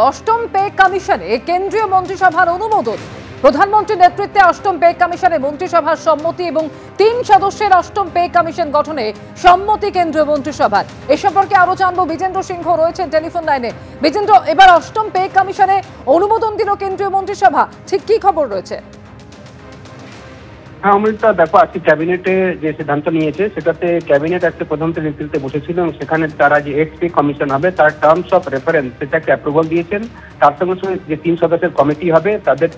অষ্টম পে কমিশনে কেন্দ্রীয় মন্ত্রিসভার অনুমোদন। প্রধানমন্ত্রীর নেতৃত্বে অষ্টম পে কমিশনে মন্ত্রিসভার সম্মতি এবং ৩ সদস্যের অষ্টম পে কমিশন গঠনে সম্মতি কেন্দ্রীয় মন্ত্রিসভার। এ সম্পর্কে আরো জানবো, বিজেন্দ্র সিংহ রয়েছেন টেলিফোন লাইনে। বিজেন্দ্র, এবার অষ্টম পে কমিশনে অনুমোদন দিল কেন্দ্রীয় মন্ত্রিসভা, ঠিক কি খবর রয়েছে? হ্যাঁ অমৃতা, দেখো আজকে ক্যাবিনেটে যে সিদ্ধান্ত নিয়েছে সেটাতে ক্যাবিনেট আজকে প্রধানমন্ত্রীর নেতৃত্বে বসেছিল এবং সেখানে তারা যে এক্সপি কমিশন হবে তার টার্মস অফ রেফারেন্স সেটাকে অ্যাপ্রুভাল দিয়েছেন। তার সঙ্গে সঙ্গে যে 3 সদস্যের কমিটি হবে তাদের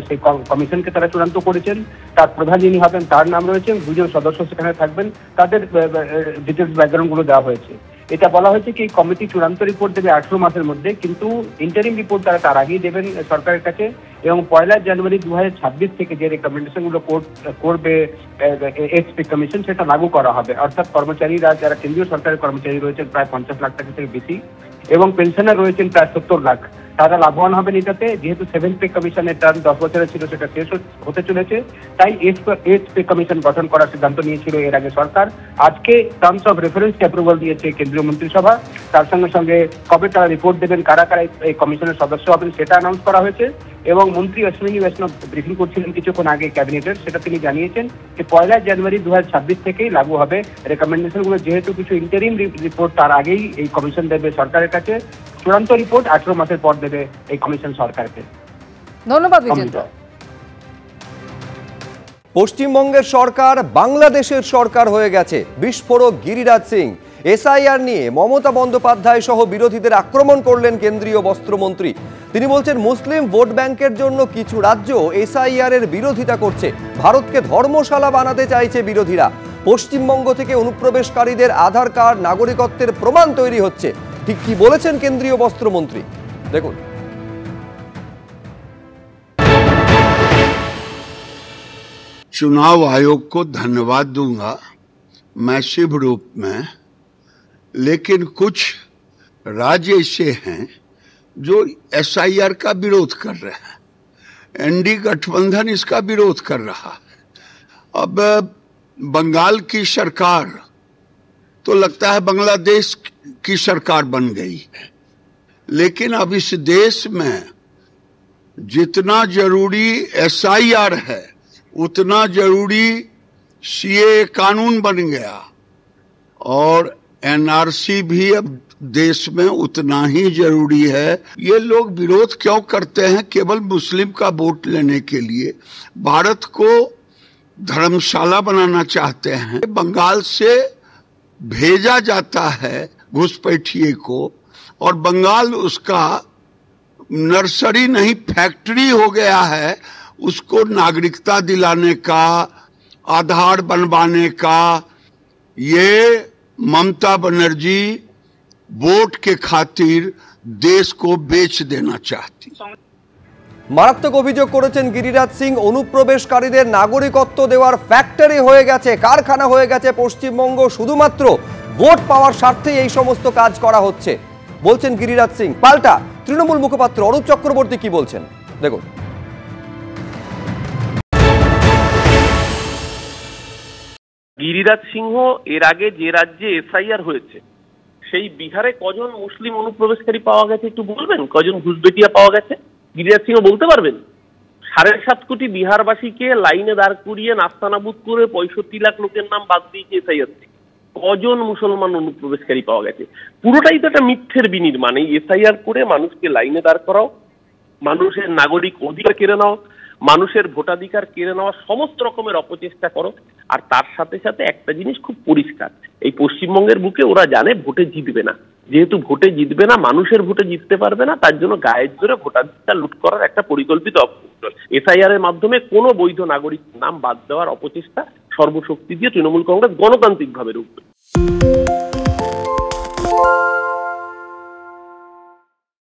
সেই কমিশনকে তারা চূড়ান্ত করেছেন। তার প্রধান যিনি হবেন তার নাম রয়েছে, 2 জন সদস্য সেখানে থাকবেন, তাদের ডিটেলস ব্যাকগ্রাউন্ডগুলো দেওয়া হয়েছে। এটা বলা হয়েছে কি কমিটি চূড়ান্ত রিপোর্ট দেবে 18 মাসের মধ্যে, কিন্তু ইন্টারিম রিপোর্ট তারা তার আগেই দেবেন সরকারের কাছে এবং 1 জানুয়ারি 2026 থেকে যে রেকমেন্ডেশনগুলো করবে এক্সপি কমিশন সেটা লাগু করা হবে। অর্থাৎ কর্মচারীরা যারা কেন্দ্রীয় সরকারের কর্মচারী রয়েছেন প্রায় 50 লাখ টাকা থেকে বেশি এবং পেনশনার রয়েছেন প্রায় 70 লাখ, তারা লাভবান হবেন এটাতে। যেহেতু 7 পে কমিশনের টার্ম 10 বছরের ছিল সেটা শেষ হতে চলেছে, তাই 8 পে কমিশন গঠন করার সিদ্ধান্ত নিয়েছিল এর আগে সরকার। আজকে টার্মস অফ রেফারেন্সকে অ্যাপ্রুভাল দিয়েছে কেন্দ্রীয় মন্ত্রিসভা। তার সঙ্গে সঙ্গে কবে তারা রিপোর্ট দেবেন, কারা কারা এই কমিশনের সদস্য হবেন সেটা অ্যানাউন্স করা হয়েছে এবং মন্ত্রী অশ্বিনী বৈষ্ণব ব্রিফিং করছিলেন কিছুক্ষণ আগে ক্যাবিনেটের, সেটা তিনি জানিয়েছেন যে 1 জানুয়ারি 2026 থেকেই লাগু হবে রেকমেন্ডেশনগুলো। যেহেতু কিছু ইন্টারিম রিপোর্ট তার আগেই এই কমিশন দেবে সরকারের কাছে, চূড়ান্ত রিপোর্ট 18 মাসের পর দেবে এই কমিশন সরকারকে। ধন্যবাদ বিজেন্দ্র। পশ্চিমবঙ্গের সরকার বাংলাদেশের সরকার হয়ে গেছে। বিস্ফোরক গিরিরাজ সিং। এসআইআর নিয়ে মমতা বন্দ্যোপাধ্যায় সহ বিরোধীদের আক্রমণ করলেন কেন্দ্রীয় বস্ত্রমন্ত্রী। তিনি বলছেন মুসলিম ভোট ব্যাংকের জন্য কিছু রাজ্য এসআইআর এর বিরোধিতা করছে, ভারতকে ধর্মশালা বানাতে চাইছে বিরোধীরা। পশ্চিমবঙ্গ থেকে অনুপ্রবেশকারীদের আধার কার্ড নাগরিকত্বের প্রমাণ তৈরি হচ্ছে। ঠিক কি বলেছেন কেন্দ্রীয় বস্ত্রমন্ত্রী, দেখুন। चुनाव आयोग को धन्यवाद दूंगा मैसिव रूप में, लेकिन कुछ राज्य ऐसे हैं जो एसआईआर का विरोध कर रहे हैं। एनडी गठबंधन इसका विरोध कर रहा है। अब बंगाल की सरकार तो लगता है बांग्लादेश की सरकार बन गई है, लेकिन अब इस देश में जितना जरूरी एसआईआर है उतना जरूरी सीए कानून बन गया और एनआरसी भी अब देश में उतना ही जरूरी है। ये लोग विरोध क्यों करते हैं? केवल मुस्लिम का वोट लेने के लिए भारत को धर्मशाला बनाना चाहते हैं। बंगाल से भेजा जाता है घुसपैठिए को और बंगाल उसका नर्सरी नहीं फैक्ट्री हो गया है। उसको नागरिकता दिलाने का, आधार बनवाने का, ये ममता बनर्जी वोट के खातिर देश को बेच देना चाहती। মারাত্মক অভিযোগ করেছেন গিরিরাজ সিং। অনুপ্রবেশকারীদের নাগরিকত্ব দেওয়ার ফ্যাক্টরি হয়ে গেছে, কারখানা হয়ে গেছে পশ্চিমবঙ্গ। শুধুমাত্র ভোট পাওয়ার স্বার্থেই এই সমস্ত কাজ করা হচ্ছে বলছেন গিরিরাজ সিং। পাল্টা তৃণমূল মুখপাত্র অরূপ চক্রবর্তী কি বলছেন, দেখুন। গিরিরাজ সিংহ এর আগে যে রাজ্যে এসআইআর হয়েছে সেই বিহারে কজন মুসলিম অনুপ্রবেশকারী পাওয়া গেছে একটু বলবেন? কজন ঘুষবেটিয়া পাওয়া গেছে গিরিরাজ সিংহ বলতে পারবেন? 7.5 কোটি বিহারবাসীকে লাইনে দাঁড় করিয়ে নাস্তানাবুদ করে 65 লাখ লোকের নাম বাদ দিয়েছে এসআইআর থেকে। কজন মুসলমান অনুপ্রবেশকারী পাওয়া গেছে? পুরোটাই তো একটা মিথ্যের বিনির্মাণ। এই এসআইআর করে মানুষকে লাইনে দাঁড় করাও, মানুষের নাগরিক অধিকার কেড়ে নাও, মানুষের ভোটাধিকার কেড়ে নেওয়া, সমস্ত রকমের অপচেষ্টা করো। আর তার সাথে সাথে একটা জিনিস খুব পরিষ্কার, এই পশ্চিমবঙ্গের বুকে ওরা জানে ভোটে জিতবে না। যেহেতু ভোটে জিতবে না, মানুষের ভোটে জিততে পারবে না, তার জন্য গায়ের জোরে ভোটাধিকার লুট করার একটা পরিকল্পিত এসআইআর এর মাধ্যমে কোনো বৈধ নাগরিক নাম বাদ দেওয়ার অপচেষ্টা সর্বশক্তি দিয়ে তৃণমূল কংগ্রেস গণতান্ত্রিকভাবে রুখবে।